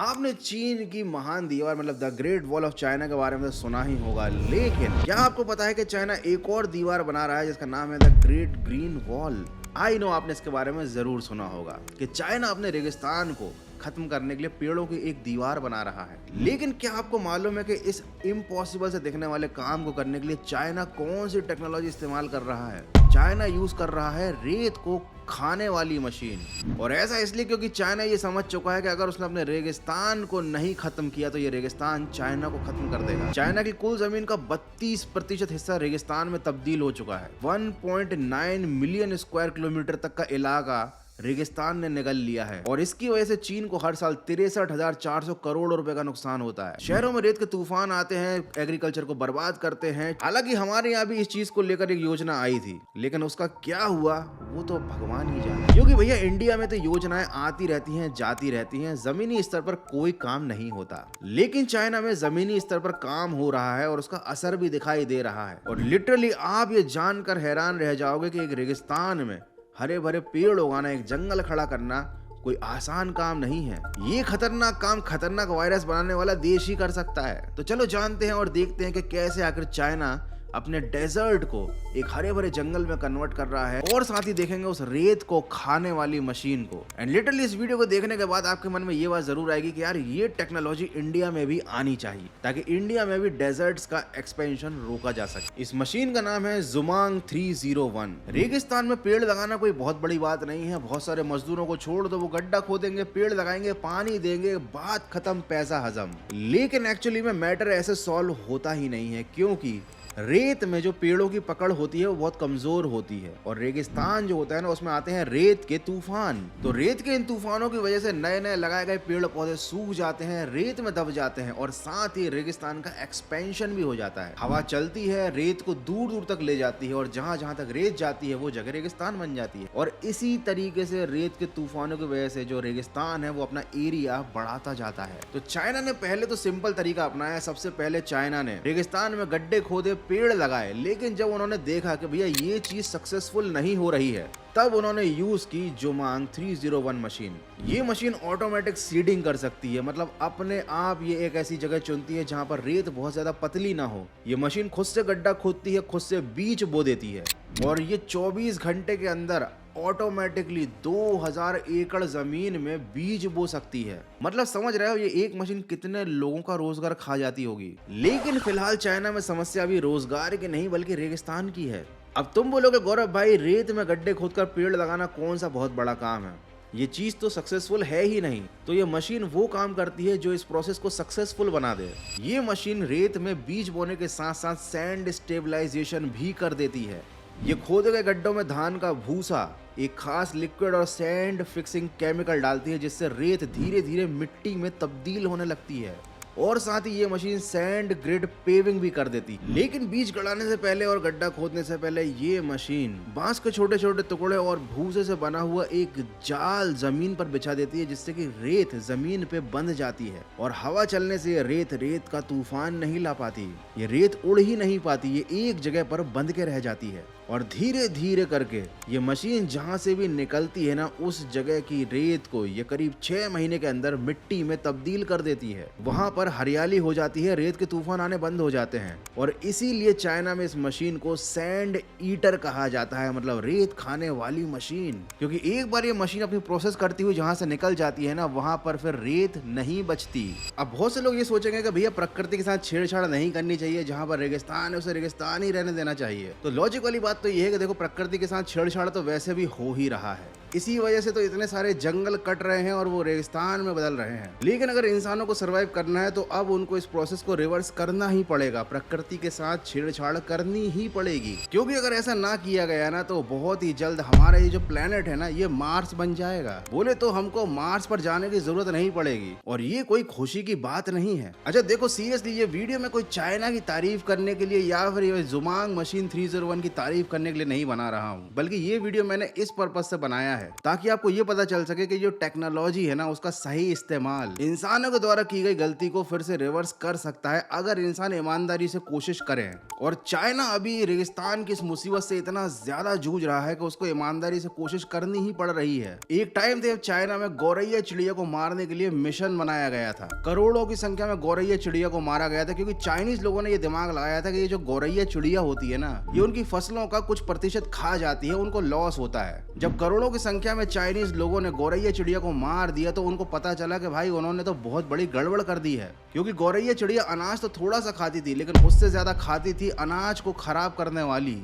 आपने चीन की महान दीवार मतलब the great wall of China के बारे में तो सुना ही होगा, लेकिन क्या आपको पता है कि चाइना एक और दीवार बना रहा है जिसका नाम है the great green wall. I know आपने इसके बारे में जरूर सुना होगा कि चाइना अपने रेगिस्तान को खत्म करने के लिए पेड़ों की एक दीवार बना रहा है। लेकिन क्या आपको मालूम है कि इस इम्पॉसिबल से दिखने वाले काम को करने के लिए चाइना कौन सी टेक्नोलॉजी इस्तेमाल कर रहा है? चाइना यूज कर रहा है रेत को खाने वाली मशीन। और ऐसा इसलिए क्योंकि चाइना ये समझ चुका है कि अगर उसने अपने रेगिस्तान को नहीं खत्म किया तो ये रेगिस्तान चाइना को खत्म कर देगा। चाइना की कुल जमीन का 32% हिस्सा रेगिस्तान में तब्दील हो चुका है। 1.9 मिलियन स्क्वायर किलोमीटर तक का इलाका रेगिस्तान ने निगल लिया है और इसकी वजह से चीन को हर साल 63,400 करोड़ रुपए का नुकसान होता है। शहरों में रेत के तूफान आते हैं, एग्रीकल्चर को बर्बाद करते हैं। हालांकि हमारे यहाँ भी इस चीज को लेकर एक योजना आई थी, लेकिन उसका क्या हुआ वो तो भगवान ही जाने। क्योंकि भैया इंडिया में तो योजनाएं आती रहती हैं, जाती रहती हैं, जमीनी स्तर पर कोई काम नहीं होता। लेकिन चाइना में जमीनी स्तर पर काम हो रहा है और उसका असर भी दिखाई दे रहा है। और लिटरली आप ये जानकर हैरान रह जाओगे कि एक रेगिस्तान में हरे भरे पेड़ उगाना, एक जंगल खड़ा करना कोई आसान काम नहीं है। ये खतरनाक काम खतरनाक वायरस बनाने वाला देश ही कर सकता है। तो चलो जानते हैं और देखते हैं कि कैसे आखिर चाइना अपने डेजर्ट को एक हरे भरे जंगल में कन्वर्ट कर रहा है, और साथ ही देखेंगे उस रेत को खाने वाली मशीन को। एंड लिटरली इस वीडियो को देखने के बाद आपके मन में ये बात जरूर आएगी कि यार ये टेक्नोलॉजी इंडिया में भी आनी चाहिए ताकि इंडिया में भी डेजर्ट्स का एक्सपेंशन रोका जा सके। इस मशीन का नाम है जुमांग 301। रेगिस्तान में पेड़ लगाना कोई बहुत बड़ी बात नहीं है। बहुत सारे मजदूरों को छोड़ दो, वो गड्ढा खोदेंगे, पेड़ लगाएंगे, पानी देंगे, बात खत्म, पैसा हजम। लेकिन एक्चुअली में मैटर ऐसे सॉल्व होता ही नहीं है, क्योंकि रेत में जो पेड़ों की पकड़ होती है वो बहुत कमजोर होती है। और रेगिस्तान जो होता है ना, उसमें आते हैं रेत के तूफान। तो रेत के इन तूफानों की वजह से नए नए लगाए गए पेड़ पौधे सूख जाते हैं, रेत में दब जाते हैं, और साथ ही रेगिस्तान का एक्सपेंशन भी हो जाता है। हवा चलती है, रेत को दूर दूर तक ले जाती है, और जहां जहां तक रेत जाती है वो जगह रेगिस्तान बन जाती है। और इसी तरीके से रेत के तूफानों की वजह से जो रेगिस्तान है वो अपना एरिया बढ़ाता जाता है। तो चाइना ने पहले तो सिंपल तरीका अपनाया। सबसे पहले चाइना ने रेगिस्तान में गड्ढे खोदे, पेड़ लगाए। लेकिन जब उन्होंने देखा कि भैया ये चीज सक्सेसफुल नहीं हो रही है, तब उन्होंने यूज की जुमांग 301 मशीन। ये मशीन ऑटोमेटिक सीडिंग कर सकती है, मतलब अपने आप ये एक ऐसी जगह चुनती है जहां पर रेत बहुत ज्यादा पतली ना हो। ये मशीन खुद से गड्ढा खोदती है, खुद से बीज बो देती है, और ये 24 घंटे के अंदर ऑटोमेटिकली 2000 एकड़ जमीन में बीज बो सकती है। मतलब समझ रहे हो ये एक मशीन कितने लोगों का रोजगार खा जाती होगी। लेकिन फिलहाल चाइना में समस्या भी रोजगार की नहीं बल्कि रेगिस्तान की है। अब तुम बोलोगे गौरव भाई, रेत में गड्ढे खोदकर पेड़ लगाना कौन सा बहुत बड़ा काम है? ये चीज तो सक्सेसफुल है ही नहीं। तो ये मशीन वो काम करती है जो इस प्रोसेस को सक्सेसफुल बना दे। ये मशीन रेत में बीज बोने के साथ साथ सैंड स्टेबलाइजेशन भी कर देती है। ये खोदे गए गड्ढों में धान का भूसा, एक खास लिक्विड और सैंड फिक्सिंग केमिकल डालती है, जिससे रेत धीरे धीरे मिट्टी में तब्दील होने लगती है। और साथ ही ये मशीन सैंड ग्रिड पेविंग भी कर देती। लेकिन बीज गड़ाने से पहले और गड्ढा खोदने से पहले ये मशीन बांस के छोटे छोटे टुकड़े और भूसे से बना हुआ एक जाल जमीन पर बिछा देती है, जिससे कि रेत जमीन पे बंध जाती है। और हवा चलने से रेत का तूफान नहीं ला पाती, ये रेत उड़ ही नहीं पाती, ये एक जगह पर बंध के रह जाती है। और धीरे धीरे करके ये मशीन जहां से भी निकलती है ना, उस जगह की रेत को ये करीब 6 महीने के अंदर मिट्टी में तब्दील कर देती है। वहां पर हरियाली हो जाती है, रेत के तूफान आने बंद हो जाते हैं। और इसीलिए चाइना में इस मशीन को सैंड ईटर कहा जाता है, मतलब रेत खाने वाली मशीन। क्योंकि एक बार ये मशीन अपनी प्रोसेस करती हुई जहां से निकल जाती है ना, वहां पर फिर रेत नहीं बचती। अब बहुत से लोग ये सोचेंगे कि भैया प्रकृति के साथ छेड़छाड़ नहीं करनी चाहिए, जहां पर रेगिस्तान है उसे रेगिस्तान ही रहने देना चाहिए। तो लॉजिक वाली बात तो ये है कि देखो प्रकृति के साथ छेड़छाड़ तो वैसे भी हो ही रहा है, इसी वजह से तो इतने सारे जंगल कट रहे हैं और वो रेगिस्तान में बदल रहे हैं। लेकिन अगर इंसानों को सरवाइव करना है तो अब उनको इस प्रोसेस को रिवर्स करना ही पड़ेगा, प्रकृति के साथ छेड़छाड़ करनी ही पड़ेगी। क्योंकि अगर ऐसा ना किया गया ना तो बहुत ही जल्द हमारा ये जो प्लेनेट है ना, ये मार्स बन जाएगा। बोले तो हमको मार्स पर जाने की जरूरत नहीं पड़ेगी, और ये कोई खुशी की बात नहीं है। अच्छा देखो सीरियसली, ये वीडियो में कोई चाइना की तारीफ करने के लिए या फिर ये जुमांग मशीन 301 की तारीफ करने के लिए नहीं बना रहा हूँ, बल्कि ये वीडियो मैंने इस पर्पज से बनाया है है, ताकि आपको ये पता चल सके कि जो टेक्नोलॉजी है ना उसका सही इस्तेमाल इंसानों के द्वारा की गई गलती को फिर से रिवर्स कर सकता है अगर इंसान ईमानदारी से कोशिश करें। और चाइना अभी रेगिस्तान की इस मुसीबत से इतना ज्यादा जूझ रहा है कि उसको ईमानदारी से कोशिश करनी ही पड़ रही है। एक टाइम थे चाइना में गौरैया चिड़िया को मारने के लिए मिशन बनाया गया था। करोड़ों की संख्या में गौरैया चिड़िया को मारा गया था, क्योंकि चाइनीज लोगों ने ये दिमाग लगाया था कि ये जो गौरैया चिड़िया होती है ना, ये उनकी फसलों का कुछ प्रतिशत खा जाती है, उनको लॉस होता है। जब करोड़ों की संख्या में चाइनीज लोगों ने गौरैया चिड़िया को मार दिया तो उनको पता चला कि भाई उन्होंने तो बहुत बड़ी गड़बड़ कर दी है, क्योंकि गौरैया चिड़िया अनाज तो थोड़ा सा खाती थी, लेकिन उससे ज्यादा खाती थी अनाज को खराब करने वाली,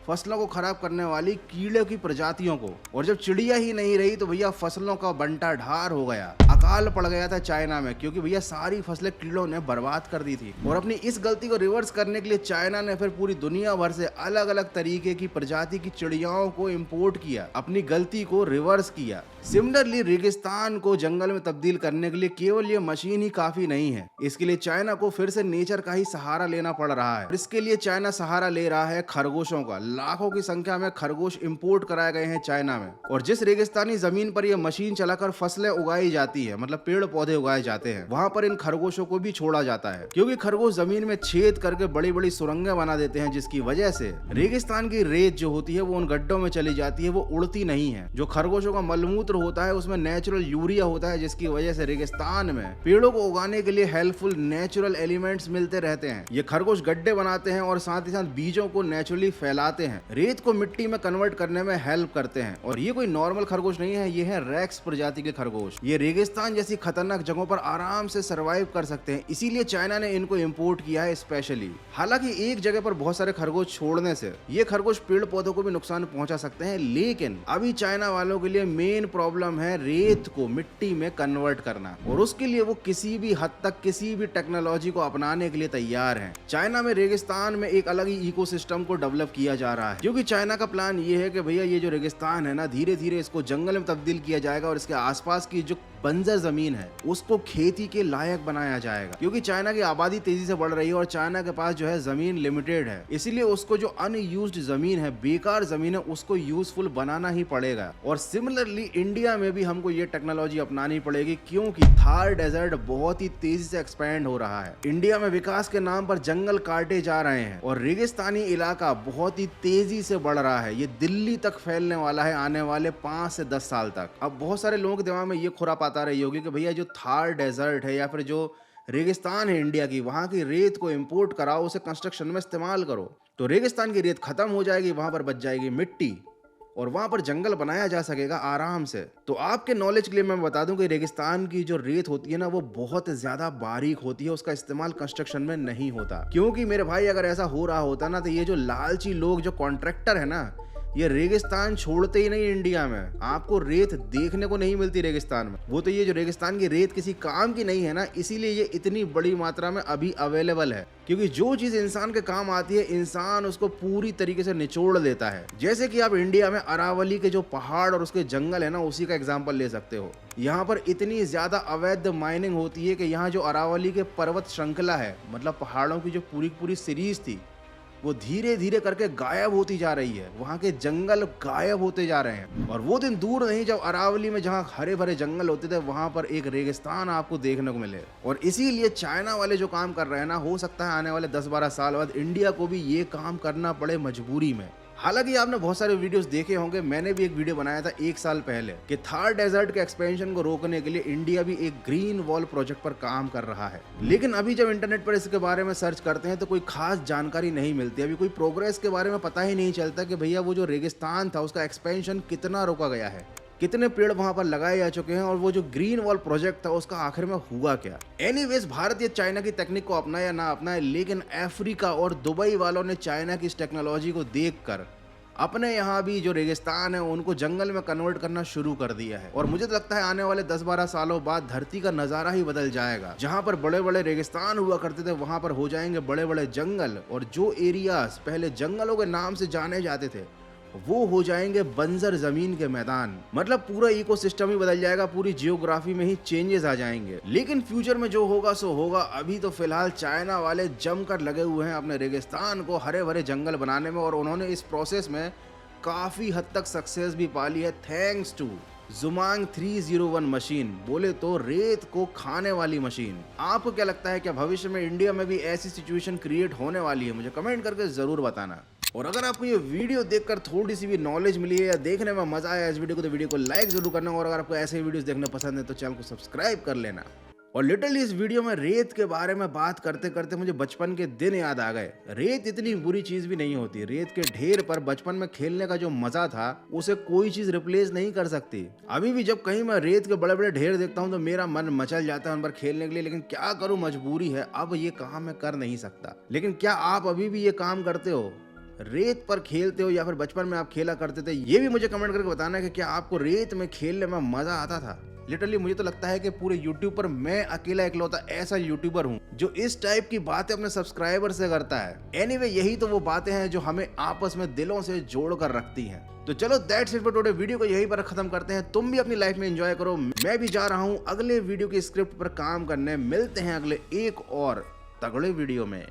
फसलों को खराब करने वाली कीड़े की प्रजातियों को। और जब चिड़िया ही नहीं रही तो भैया फसलों का बंटा ढार हो गया, अकाल पड़ गया था चाइना में, क्योंकि भैया सारी फसलें कीड़ों ने बर्बाद कर दी थी। और अपनी इस गलती को रिवर्स करने के लिए चाइना ने फिर पूरी दुनिया भर से अलग अलग तरीके की प्रजाति की चिड़ियाओं को इम्पोर्ट किया, अपनी गलती को रिवर्स किया। सिमिलरली रेगिस्तान को जंगल में तब्दील करने के लिए केवल ये मशीन ही काफी नहीं है, इसके लिए चाइना को फिर से नेचर का ही सहारा लेना पड़ रहा है। इसके लिए चाइना सहारा ले रहा है खरगोशों का। लाखों की संख्या में खरगोश इंपोर्ट कराए गए हैं चाइना में, और जिस रेगिस्तानी जमीन पर यह मशीन चलाकर फसलें उगाई जाती है, मतलब पेड़ पौधे उगाए जाते हैं, वहां पर इन खरगोशों को भी छोड़ा जाता है, क्योंकि खरगोश जमीन में छेद करके बड़ी बड़ी सुरंगें बना देते हैं, जिसकी वजह से रेगिस्तान की रेत जो होती है वो उन गड्ढों में चली जाती है, वो उड़ती नहीं है। जो खरगोशों का मलमूत्र होता है उसमें नेचुरल यूरिया होता है, जिसकी वजह से रेगिस्तान में पेड़ों को उगाने के लिए हेल्पफुल नेचुरल एलिमेंट्स मिलते रहते हैं। ये खरगोश गड्ढे बनाते हैं और साथ ही साथ बीजों को नेचुरली फैलाते हैं, रेत को मिट्टी में कन्वर्ट करने में हेल्प करते हैं। और ये कोई नॉर्मल खरगोश नहीं है, ये है रेक्स प्रजाति के खरगोश। ये रेगिस्तान जैसी खतरनाक जगहों पर आराम से सरवाइव कर सकते हैं, इसीलिए चाइना ने इनको इंपोर्ट किया है स्पेशली। हालांकि एक जगह पर बहुत सारे खरगोश छोड़ने से ये खरगोश पेड़ पौधों को भी नुकसान पहुंचा सकते हैं, लेकिन अभी चाइना वालों के लिए मेन प्रॉब्लम है रेत को मिट्टी में कन्वर्ट करना, और उसके लिए वो किसी भी हद तक किसी भी टेक्नोलॉजी को अपनाने के लिए तैयार हैं। चाइना में रेगिस्तान में एक अलग ही इकोसिस्टम को डेवलप किया जा रहा है, क्योंकि चाइना का प्लान ये है कि भैया ये जो रेगिस्तान है ना, धीरे धीरे इसको जंगल में तब्दील किया जाएगा और इसके आसपास की जो बंजर जमीन है उसको खेती के लायक बनाया जाएगा, क्योंकि चाइना की आबादी तेजी से बढ़ रही है और चाइना के पास जो है जमीन लिमिटेड है, इसीलिए उसको जो अनयूज्ड जमीन है, बेकार जमीन है, उसको यूजफुल बनाना ही पड़ेगा। और सिमिलरली इंडिया में भी हमको ये टेक्नोलॉजी अपनानी पड़ेगी, क्योंकि थार डेजर्ट बहुत ही तेजी से एक्सपैंड हो रहा है। इंडिया में विकास के नाम पर जंगल काटे जा रहे हैं और रेगिस्तानी इलाका बहुत ही तेजी से बढ़ रहा है। ये दिल्ली तक फैलने वाला है आने वाले 5 से 10 साल तक। अब बहुत सारे लोगों के दिमाग में ये खुरापात आ रही होगी कि भैया जो थार डेजर्ट है या फिर जो रेगिस्तान है इंडिया की, वहां की रेत को इंपोर्ट कराओ, उसे कंस्ट्रक्शन में इस्तेमाल करो, तो रेगिस्तान की रेत खत्म हो जाएगी, वहां पर बच जाएगी मिट्टी और वहां पर जंगल बनाया जा सकेगा आराम से। तो आपके नॉलेज के लिए मैं बता दूं कि रेगिस्तान की जो रेत होती है ना, वो बहुत ज्यादा बारीक होती है, उसका इस्तेमाल कंस्ट्रक्शन में नहीं होता। क्योंकि मेरे भाई अगर ऐसा हो रहा होता ना, तो ये जो लालची लोग, जो कॉन्ट्रैक्टर है ना, ये रेगिस्तान छोड़ते ही नहीं इंडिया में। आपको रेत देखने को नहीं मिलती रेगिस्तान में। वो तो ये जो रेगिस्तान की रेत किसी काम की नहीं है ना, इसीलिए ये इतनी बड़ी मात्रा में अभी अवेलेबल है, क्योंकि जो चीज इंसान के काम आती है इंसान उसको पूरी तरीके से निचोड़ लेता है। जैसे कि आप इंडिया में अरावली के जो पहाड़ और उसके जंगल है ना, उसी का एग्जाम्पल ले सकते हो। यहाँ पर इतनी ज्यादा अवैध माइनिंग होती है कि यहाँ जो अरावली के पर्वत श्रृंखला है, मतलब पहाड़ों की जो पूरी सीरीज थी, वो धीरे धीरे करके गायब होती जा रही है। वहाँ के जंगल गायब होते जा रहे हैं, और वो दिन दूर नहीं जब अरावली में जहाँ हरे भरे जंगल होते थे, वहाँ पर एक रेगिस्तान आपको देखने को मिले। और इसीलिए चाइना वाले जो काम कर रहे हैं ना, हो सकता है आने वाले 10-12 साल बाद इंडिया को भी ये काम करना पड़े मजबूरी में। हालांकि आपने बहुत सारे वीडियोस देखे होंगे, मैंने भी एक वीडियो बनाया था 1 साल पहले कि थार डेजर्ट के एक्सपेंशन को रोकने के लिए इंडिया भी एक ग्रीन वॉल प्रोजेक्ट पर काम कर रहा है। लेकिन अभी जब इंटरनेट पर इसके बारे में सर्च करते हैं तो कोई खास जानकारी नहीं मिलती, अभी कोई प्रोग्रेस के बारे में पता ही नहीं चलता कि भैया वो जो रेगिस्तान था उसका एक्सपेंशन कितना रोका गया है, कितने पेड़ वहां पर लगाए जा चुके हैं, और वो जो ग्रीन वॉल प्रोजेक्ट था उसका आखिर में हुआ क्या। एनीवेज, भारत या चाइना की टेक्निक को अपनाए या ना अपनाए, लेकिन अफ्रीका और दुबई वालों ने चाइना की इस टेक्नोलॉजी को देखकर अपने यहाँ भी जो रेगिस्तान है उनको जंगल में कन्वर्ट करना शुरू कर दिया है। और मुझे तो लगता है आने वाले 10-12 सालों बाद धरती का नजारा ही बदल जाएगा। जहाँ पर बड़े बड़े रेगिस्तान हुआ करते थे, वहां पर हो जाएंगे बड़े बड़े जंगल, और जो एरियाज पहले जंगलों के नाम से जाने जाते थे वो हो जाएंगे बंजर जमीन के मैदान। मतलब पूरा इकोसिस्टम ही बदल जाएगा, पूरी जियोग्राफी में ही चेंजेस आ जाएंगे। लेकिन फ्यूचर में जो होगा सो होगा। अभी तो फिलहाल चाइना वाले जमकर लगे हुए हैं अपने रेगिस्तान को हरे भरे जंगल बनाने में, और उन्होंने इस प्रोसेस में काफी हद तक सक्सेस भी पाली है थैंक्स टू जुमांग 301 मशीन, बोले तो रेत को खाने वाली मशीन। आपको क्या लगता है क्या भविष्य में इंडिया में भी ऐसी सिचुएशन क्रिएट होने वाली है? मुझे कमेंट करके जरूर बताना। और अगर आपको ये वीडियो देखकर थोड़ी सी भी नॉलेज मिली है या देखने में मजा आया इस वीडियो को, तो वीडियो को लाइक जरूर करना। और अगर आपको ऐसे वीडियोस देखना पसंद है तो चैनल को सब्सक्राइब कर लेना। और लिटरली इस वीडियो में रेत के बारे में बात करते करते मुझे बचपन के दिन याद आ गए। रेत इतनी बुरी चीज भी नहीं होती। रेत के ढेर पर बचपन में खेलने का जो मजा था उसे कोई चीज रिप्लेस नहीं कर सकती। अभी भी जब कहीं मैं रेत के बड़े बड़े ढेर देखता हूँ तो मेरा मन मचल जाता है उन पर खेलने के लिए, लेकिन क्या करूँ, मजबूरी है। अब ये काम मैं कर नहीं सकता। लेकिन क्या आप अभी भी ये काम करते हो, रेत पर खेलते हो, या फिर बचपन में आप खेला करते थे? ये भी मुझे कमेंट करके बताना है कि क्या आपको रेत में खेलने में मजा आता था। लिटरली मुझे तो लगता है कि पूरे यूट्यूब पर मैं अकेला इकलौता ऐसा यूट्यूबर हूँ जो इस टाइप की बातें अपने सब्सक्राइबर से करता है। एनीवे, यही तो वो बातें हैं जो हमें आपस में दिलों से जोड़ कर रखती हैं। तो चलो that's it for today. Video को यहीं पर खत्म करते हैं। तुम भी अपनी लाइफ में एंजॉय करो, मैं भी जा रहा हूँ अगले वीडियो की स्क्रिप्ट पर काम करने। मिलते हैं अगले एक और तगड़े वीडियो में।